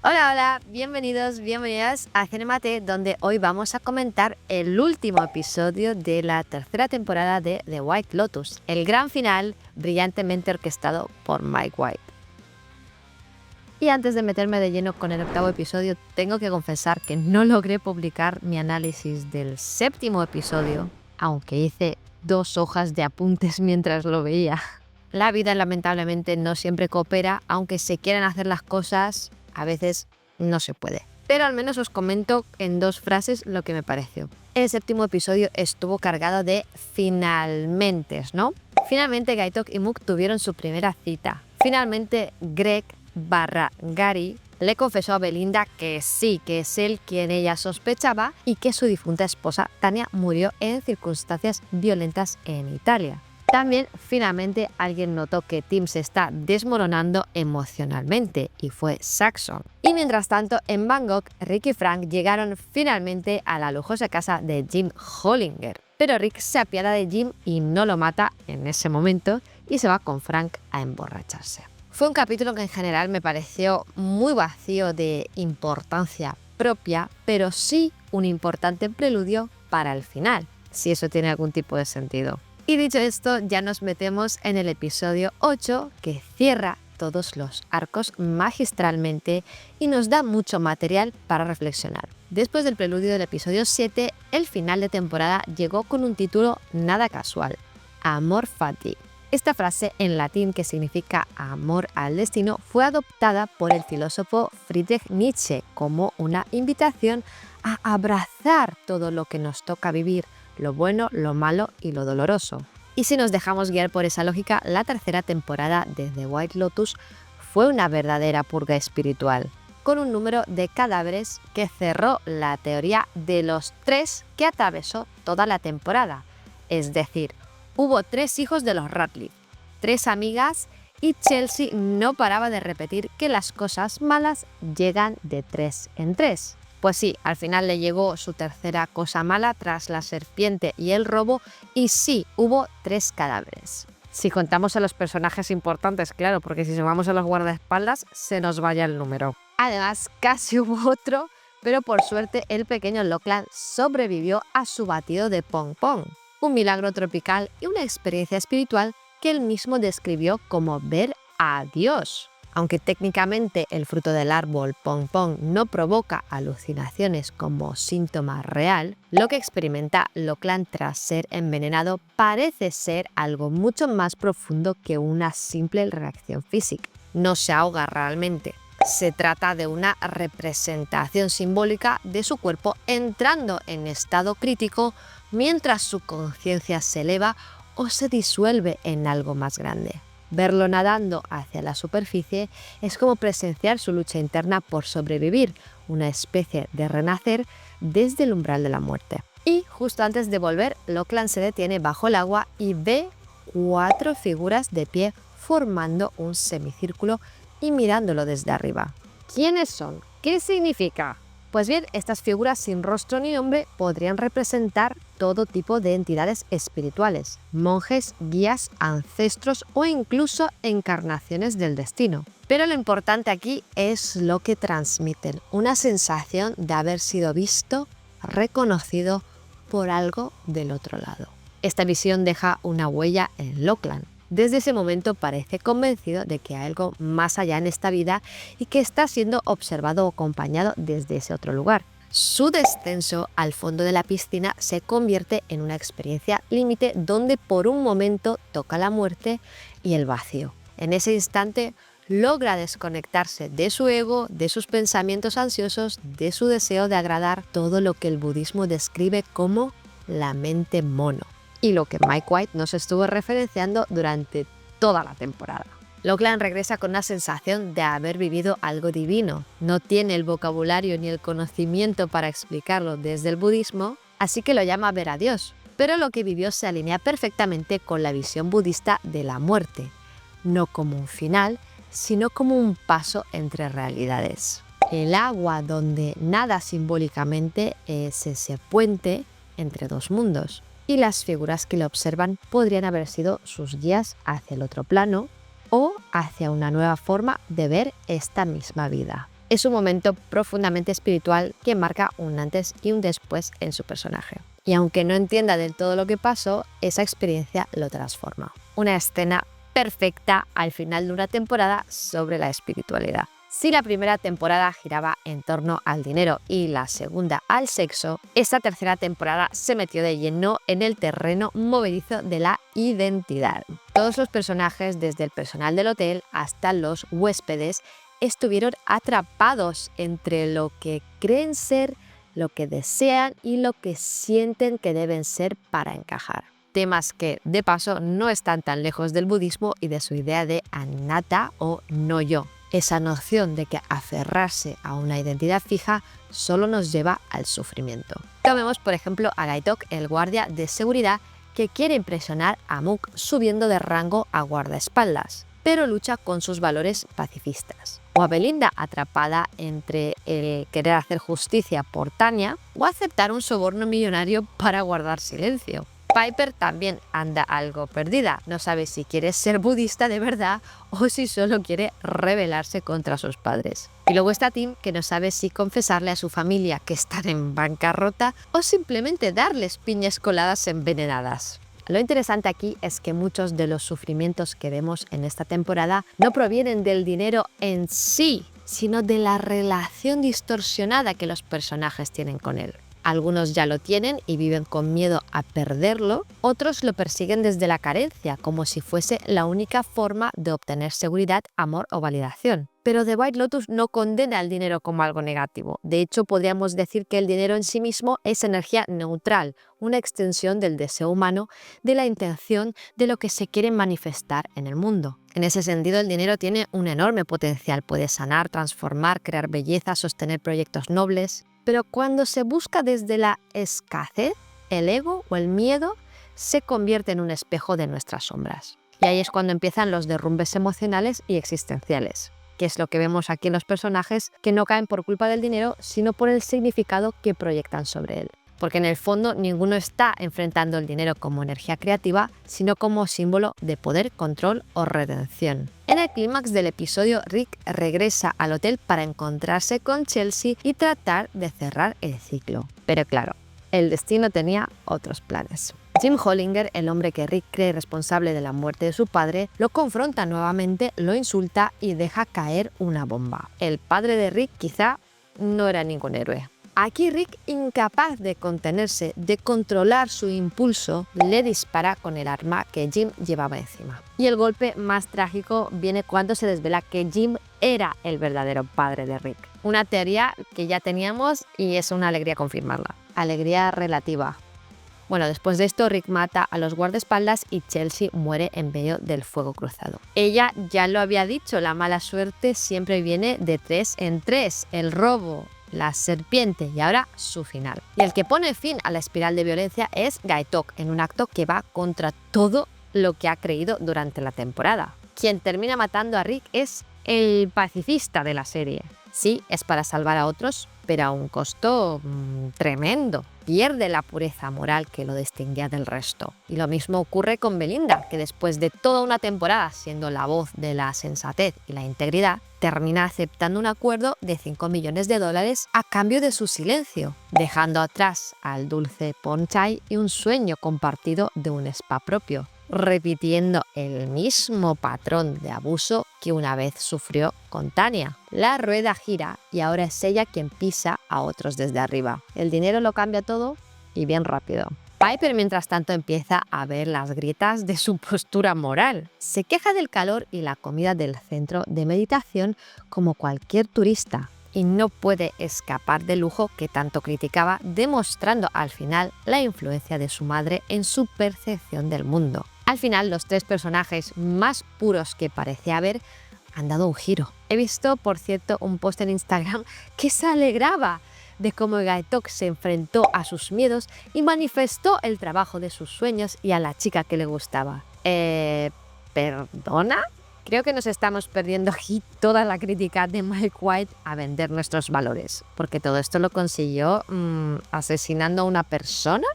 Hola, hola, bienvenidos, bienvenidas a Cinemate, donde hoy vamos a comentar el último episodio de la tercera temporada de The White Lotus, el gran final brillantemente orquestado por Mike White. Y antes de meterme de lleno con el octavo episodio, tengo que confesar que no logré publicar mi análisis del séptimo episodio, aunque hice 2 hojas de apuntes mientras lo veía. La vida lamentablemente no siempre coopera, aunque se quieran hacer las cosas, a veces no se puede. Pero al menos os comento en 2 frases lo que me pareció. El séptimo episodio estuvo cargado de finalmente, ¿no? Finalmente Gaitok y Mook tuvieron su primera cita. Finalmente Greg/Gary le confesó a Belinda que sí, que es él quien ella sospechaba y que su difunta esposa Tanya murió en circunstancias violentas en Italia. También, finalmente, alguien notó que Tim se está desmoronando emocionalmente, y fue Saxon. Y mientras tanto, en Bangkok, Rick y Frank llegaron finalmente a la lujosa casa de Jim Hollinger. Pero Rick se apiada de Jim y no lo mata en ese momento y se va con Frank a emborracharse. Fue un capítulo que en general me pareció muy vacío de importancia propia, pero sí un importante preludio para el final, si eso tiene algún tipo de sentido. Y dicho esto, ya nos metemos en el episodio 8, que cierra todos los arcos magistralmente y nos da mucho material para reflexionar. Después del preludio del episodio 7, el final de temporada llegó con un título nada casual: Amor Fati. Esta frase en latín, que significa amor al destino, fue adoptada por el filósofo Friedrich Nietzsche como una invitación a abrazar todo lo que nos toca vivir, lo bueno, lo malo y lo doloroso. Y si nos dejamos guiar por esa lógica, la tercera temporada de The White Lotus fue una verdadera purga espiritual, con un número de cadáveres que cerró la teoría de los 3 que atravesó toda la temporada. Es decir, hubo 3 hijos de los Radcliffe, 3 amigas, y Chelsea no paraba de repetir que las cosas malas llegan de 3 en 3. Pues sí, al final le llegó su tercera cosa mala tras la serpiente y el robo, y sí, hubo 3 cadáveres. Si contamos a los personajes importantes, claro, porque si sumamos a los guardaespaldas, se nos vaya el número. Además, casi hubo otro, pero por suerte el pequeño Lachlan sobrevivió a su batido de pong pong. Un milagro tropical y una experiencia espiritual que él mismo describió como ver a Dios. Aunque técnicamente el fruto del árbol pong pong no provoca alucinaciones como síntoma real, lo que experimenta Lachlan tras ser envenenado parece ser algo mucho más profundo que una simple reacción física. No se ahoga realmente. Se trata de una representación simbólica de su cuerpo entrando en estado crítico mientras su conciencia se eleva o se disuelve en algo más grande. Verlo nadando hacia la superficie es como presenciar su lucha interna por sobrevivir, una especie de renacer desde el umbral de la muerte. Y justo antes de volver, Lachlan se detiene bajo el agua y ve 4 figuras de pie formando un semicírculo y mirándolo desde arriba. ¿Quiénes son? ¿Qué significa? Pues bien, estas figuras sin rostro ni nombre podrían representar todo tipo de entidades espirituales, monjes, guías, ancestros o incluso encarnaciones del destino. Pero lo importante aquí es lo que transmiten, una sensación de haber sido visto, reconocido por algo del otro lado. Esta visión deja una huella en Lachlan. Desde ese momento parece convencido de que hay algo más allá en esta vida y que está siendo observado o acompañado desde ese otro lugar. Su descenso al fondo de la piscina se convierte en una experiencia límite donde por un momento toca la muerte y el vacío. En ese instante logra desconectarse de su ego, de sus pensamientos ansiosos, de su deseo de agradar, todo lo que el budismo describe como la mente mono, y lo que Mike White nos estuvo referenciando durante toda la temporada. Lachlan regresa con una sensación de haber vivido algo divino. No tiene el vocabulario ni el conocimiento para explicarlo desde el budismo, así que lo llama ver a Dios. Pero lo que vivió se alinea perfectamente con la visión budista de la muerte, no como un final, sino como un paso entre realidades. El agua donde nada simbólicamente es ese puente entre 2 mundos. Y las figuras que lo observan podrían haber sido sus guías hacia el otro plano o hacia una nueva forma de ver esta misma vida. Es un momento profundamente espiritual que marca un antes y un después en su personaje. Y aunque no entienda del todo lo que pasó, esa experiencia lo transforma. Una escena perfecta al final de una temporada sobre la espiritualidad. Si la primera temporada giraba en torno al dinero y la segunda al sexo, esta tercera temporada se metió de lleno en el terreno movedizo de la identidad. Todos los personajes, desde el personal del hotel hasta los huéspedes, estuvieron atrapados entre lo que creen ser, lo que desean y lo que sienten que deben ser para encajar. Temas que, de paso, no están tan lejos del budismo y de su idea de anatta o no yo. Esa noción de que aferrarse a una identidad fija solo nos lleva al sufrimiento. Tomemos, por ejemplo, a Gaitok, el guardia de seguridad que quiere impresionar a Mook subiendo de rango a guardaespaldas, pero lucha con sus valores pacifistas. O a Belinda, atrapada entre el querer hacer justicia por Tanya o aceptar un soborno millonario para guardar silencio. Piper también anda algo perdida, no sabe si quiere ser budista de verdad o si solo quiere rebelarse contra sus padres. Y luego está Tim, que no sabe si confesarle a su familia que están en bancarrota o simplemente darles piñas coladas envenenadas. Lo interesante aquí es que muchos de los sufrimientos que vemos en esta temporada no provienen del dinero en sí, sino de la relación distorsionada que los personajes tienen con él. Algunos ya lo tienen y viven con miedo a perderlo, otros lo persiguen desde la carencia, como si fuese la única forma de obtener seguridad, amor o validación. Pero The White Lotus no condena el dinero como algo negativo. De hecho, podríamos decir que el dinero en sí mismo es energía neutral, una extensión del deseo humano, de la intención de lo que se quiere manifestar en el mundo. En ese sentido, el dinero tiene un enorme potencial. Puede sanar, transformar, crear belleza, sostener proyectos nobles. Pero cuando se busca desde la escasez, el ego o el miedo se convierte en un espejo de nuestras sombras. Y ahí es cuando empiezan los derrumbes emocionales y existenciales, que es lo que vemos aquí en los personajes que no caen por culpa del dinero, sino por el significado que proyectan sobre él. Porque en el fondo ninguno está enfrentando el dinero como energía creativa, sino como símbolo de poder, control o redención. En el clímax del episodio, Rick regresa al hotel para encontrarse con Chelsea y tratar de cerrar el ciclo. Pero claro, el destino tenía otros planes. Jim Hollinger, el hombre que Rick cree responsable de la muerte de su padre, lo confronta nuevamente, lo insulta y deja caer una bomba. El padre de Rick quizá no era ningún héroe. Aquí Rick, incapaz de contenerse, de controlar su impulso, le dispara con el arma que Jim llevaba encima. Y el golpe más trágico viene cuando se desvela que Jim era el verdadero padre de Rick. Una teoría que ya teníamos y es una alegría confirmarla. Alegría relativa. Bueno, después de esto, Rick mata a los guardaespaldas y Chelsea muere en medio del fuego cruzado. Ella ya lo había dicho, la mala suerte siempre viene de 3 en 3. El robo, la serpiente y ahora su final. Y el que pone fin a la espiral de violencia es Gaitok, en un acto que va contra todo lo que ha creído durante la temporada. Quien termina matando a Rick es el pacifista de la serie. Sí, es para salvar a otros, pero a un costo tremendo. Pierde la pureza moral que lo distinguía del resto. Y lo mismo ocurre con Belinda, que después de toda una temporada siendo la voz de la sensatez y la integridad, termina aceptando un acuerdo de $5 millones a cambio de su silencio, dejando atrás al dulce ponchai y un sueño compartido de un spa propio, repitiendo el mismo patrón de abuso que una vez sufrió con Tanya. La rueda gira y ahora es ella quien pisa a otros desde arriba. El dinero lo cambia todo y bien rápido. Piper, mientras tanto, empieza a ver las grietas de su postura moral. Se queja del calor y la comida del centro de meditación como cualquier turista y no puede escapar del lujo que tanto criticaba, demostrando al final la influencia de su madre en su percepción del mundo. Al final, los 3 personajes más puros que parecía haber han dado un giro. He visto, por cierto, un post en Instagram que se alegraba de cómo Gaitok se enfrentó a sus miedos y manifestó el trabajo de sus sueños y a la chica que le gustaba. ¿Perdona? Creo que nos estamos perdiendo aquí toda la crítica de Mike White a vender nuestros valores, porque todo esto lo consiguió asesinando a una persona.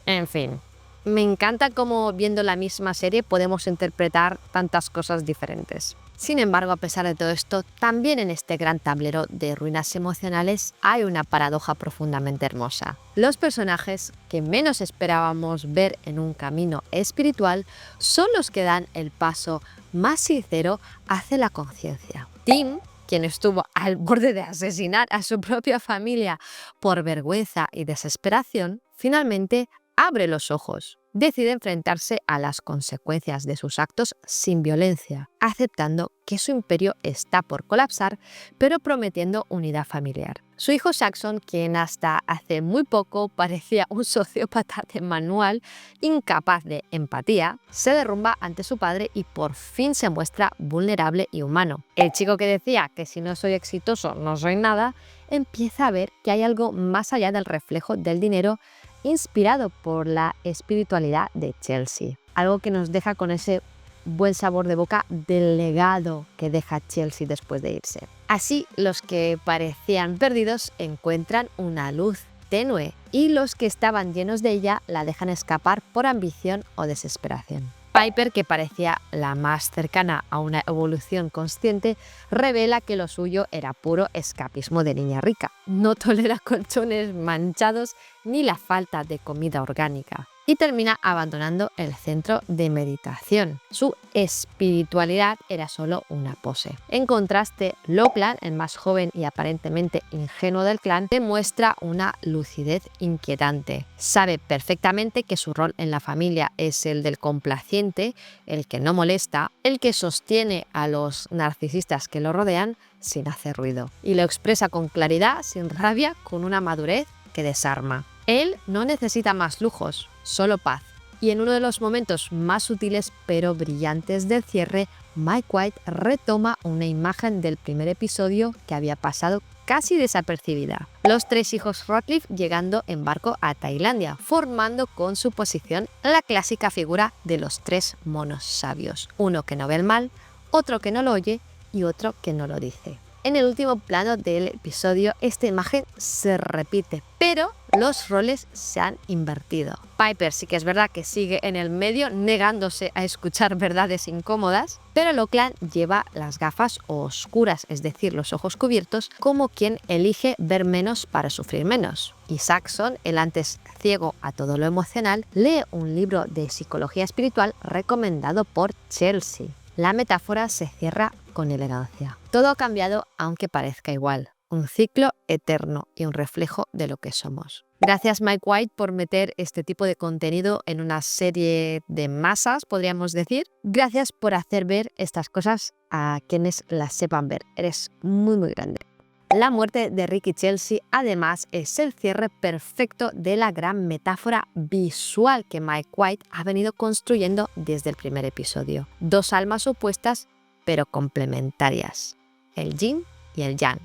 En fin, me encanta cómo viendo la misma serie podemos interpretar tantas cosas diferentes. Sin embargo, a pesar de todo esto, también en este gran tablero de ruinas emocionales hay una paradoja profundamente hermosa. Los personajes que menos esperábamos ver en un camino espiritual son los que dan el paso más sincero hacia la conciencia. Tim, quien estuvo al borde de asesinar a su propia familia por vergüenza y desesperación, finalmente abre los ojos. Decide enfrentarse a las consecuencias de sus actos sin violencia, aceptando que su imperio está por colapsar, pero prometiendo unidad familiar. Su hijo Saxon, quien hasta hace muy poco parecía un sociópata de manual, incapaz de empatía, se derrumba ante su padre y por fin se muestra vulnerable y humano. El chico que decía que si no soy exitoso no soy nada, empieza a ver que hay algo más allá del reflejo del dinero, inspirado por la espiritualidad de Chelsea. Algo que nos deja con ese buen sabor de boca del legado que deja Chelsea después de irse. Así, los que parecían perdidos encuentran una luz tenue y los que estaban llenos de ella la dejan escapar por ambición o desesperación. Piper, que parecía la más cercana a una evolución consciente, revela que lo suyo era puro escapismo de niña rica. No tolera colchones manchados ni la falta de comida orgánica y termina abandonando el centro de meditación. Su espiritualidad era solo una pose. En contraste, Loveland, el más joven y aparentemente ingenuo del clan, demuestra una lucidez inquietante. Sabe perfectamente que su rol en la familia es el del complaciente, el que no molesta, el que sostiene a los narcisistas que lo rodean sin hacer ruido. Y lo expresa con claridad, sin rabia, con una madurez que desarma. Él no necesita más lujos, solo paz. Y en uno de los momentos más sutiles pero brillantes del cierre, Mike White retoma una imagen del primer episodio que había pasado casi desapercibida. Los tres hijos Ratcliffe llegando en barco a Tailandia, formando con su posición la clásica figura de los tres monos sabios. Uno que no ve el mal, otro que no lo oye y otro que no lo dice. En el último plano del episodio, esta imagen se repite, pero los roles se han invertido. Piper sí que es verdad que sigue en el medio, negándose a escuchar verdades incómodas, pero Loveland lleva las gafas oscuras, es decir, los ojos cubiertos, como quien elige ver menos para sufrir menos. Y Saxon, el antes ciego a todo lo emocional, lee un libro de psicología espiritual recomendado por Chelsea. La metáfora se cierra con elegancia. Todo ha cambiado aunque parezca igual. Un ciclo eterno y un reflejo de lo que somos. Gracias Mike White por meter este tipo de contenido en una serie de masas, podríamos decir. Gracias por hacer ver estas cosas a quienes las sepan ver. Eres muy muy grande. La muerte de Rick y Chelsea además es el cierre perfecto de la gran metáfora visual que Mike White ha venido construyendo desde el primer episodio. Dos almas opuestas pero complementarias, el yin y el yang.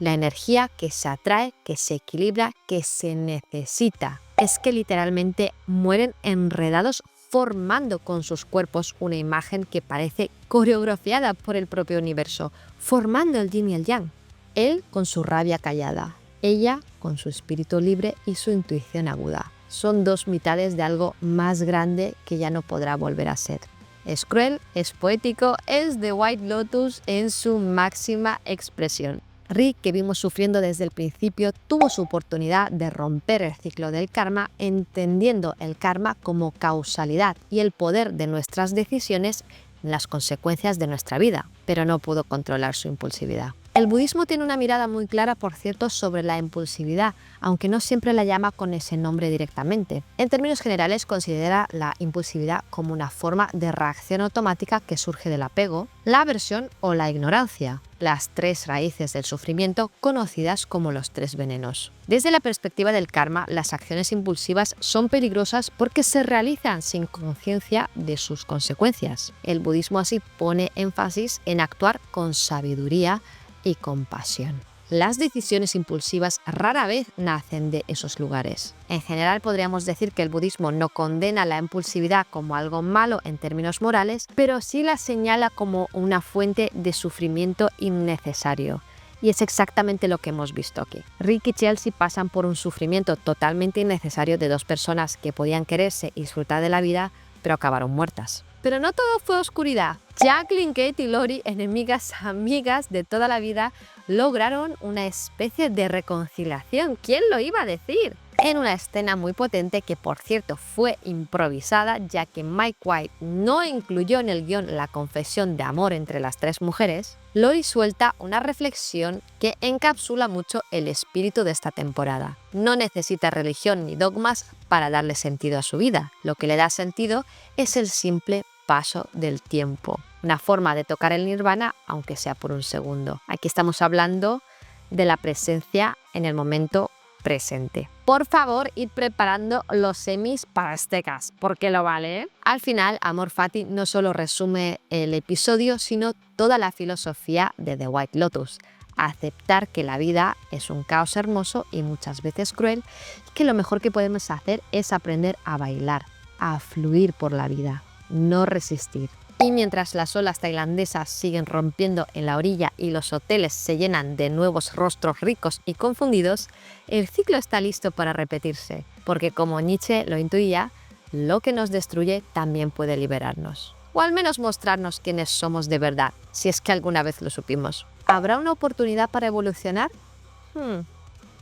La energía que se atrae, que se equilibra, que se necesita. Es que literalmente mueren enredados formando con sus cuerpos una imagen que parece coreografiada por el propio universo, formando el yin y el yang. Él con su rabia callada, ella con su espíritu libre y su intuición aguda. Son dos mitades de algo más grande que ya no podrá volver a ser. Es cruel, es poético, es The White Lotus en su máxima expresión. Rick, que vimos sufriendo desde el principio, tuvo su oportunidad de romper el ciclo del karma, entendiendo el karma como causalidad y el poder de nuestras decisiones en las consecuencias de nuestra vida, pero no pudo controlar su impulsividad. El budismo tiene una mirada muy clara, por cierto, sobre la impulsividad, aunque no siempre la llama con ese nombre directamente. En términos generales, considera la impulsividad como una forma de reacción automática que surge del apego, la aversión o la ignorancia, las tres raíces del sufrimiento conocidas como los tres venenos. Desde la perspectiva del karma, las acciones impulsivas son peligrosas porque se realizan sin conciencia de sus consecuencias. El budismo así pone énfasis en actuar con sabiduría y compasión. Las decisiones impulsivas rara vez nacen de esos lugares. En general podríamos decir que el budismo no condena la impulsividad como algo malo en términos morales, pero sí la señala como una fuente de sufrimiento innecesario. Y es exactamente lo que hemos visto aquí. Rick y Chelsea pasan por un sufrimiento totalmente innecesario de dos personas que podían quererse y disfrutar de la vida, pero acabaron muertas. Pero no todo fue oscuridad. Jacqueline, Kate y Lori, enemigas amigas de toda la vida, lograron una especie de reconciliación. ¿Quién lo iba a decir? En una escena muy potente que, por cierto, fue improvisada, ya que Mike White no incluyó en el guión la confesión de amor entre las tres mujeres, Lori suelta una reflexión que encapsula mucho el espíritu de esta temporada. No necesita religión ni dogmas para darle sentido a su vida. Lo que le da sentido es el simple paso del tiempo, una forma de tocar el nirvana, aunque sea por un segundo. Aquí estamos hablando de la presencia en el momento presente. Por favor, id preparando los semis para Aztecas, porque lo vale, ¿eh? Al final, Amor Fati no solo resume el episodio, sino toda la filosofía de The White Lotus. Aceptar que la vida es un caos hermoso y muchas veces cruel, y que lo mejor que podemos hacer es aprender a bailar, a fluir por la vida, no resistir. Y mientras las olas tailandesas siguen rompiendo en la orilla y los hoteles se llenan de nuevos rostros ricos y confundidos, el ciclo está listo para repetirse, porque como Nietzsche lo intuía, lo que nos destruye también puede liberarnos. O al menos mostrarnos quiénes somos de verdad, si es que alguna vez lo supimos. ¿Habrá una oportunidad para evolucionar?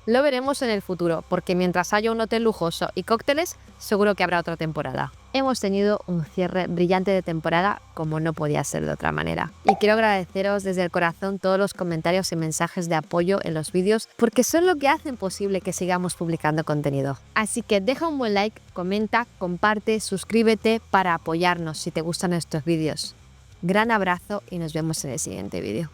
Lo veremos en el futuro, porque mientras haya un hotel lujoso y cócteles, seguro que habrá otra temporada. Hemos tenido un cierre brillante de temporada como no podía ser de otra manera. Y quiero agradeceros desde el corazón todos los comentarios y mensajes de apoyo en los vídeos, porque son lo que hacen posible que sigamos publicando contenido. Así que deja un buen like, comenta, comparte, suscríbete para apoyarnos si te gustan estos vídeos. Gran abrazo y nos vemos en el siguiente vídeo.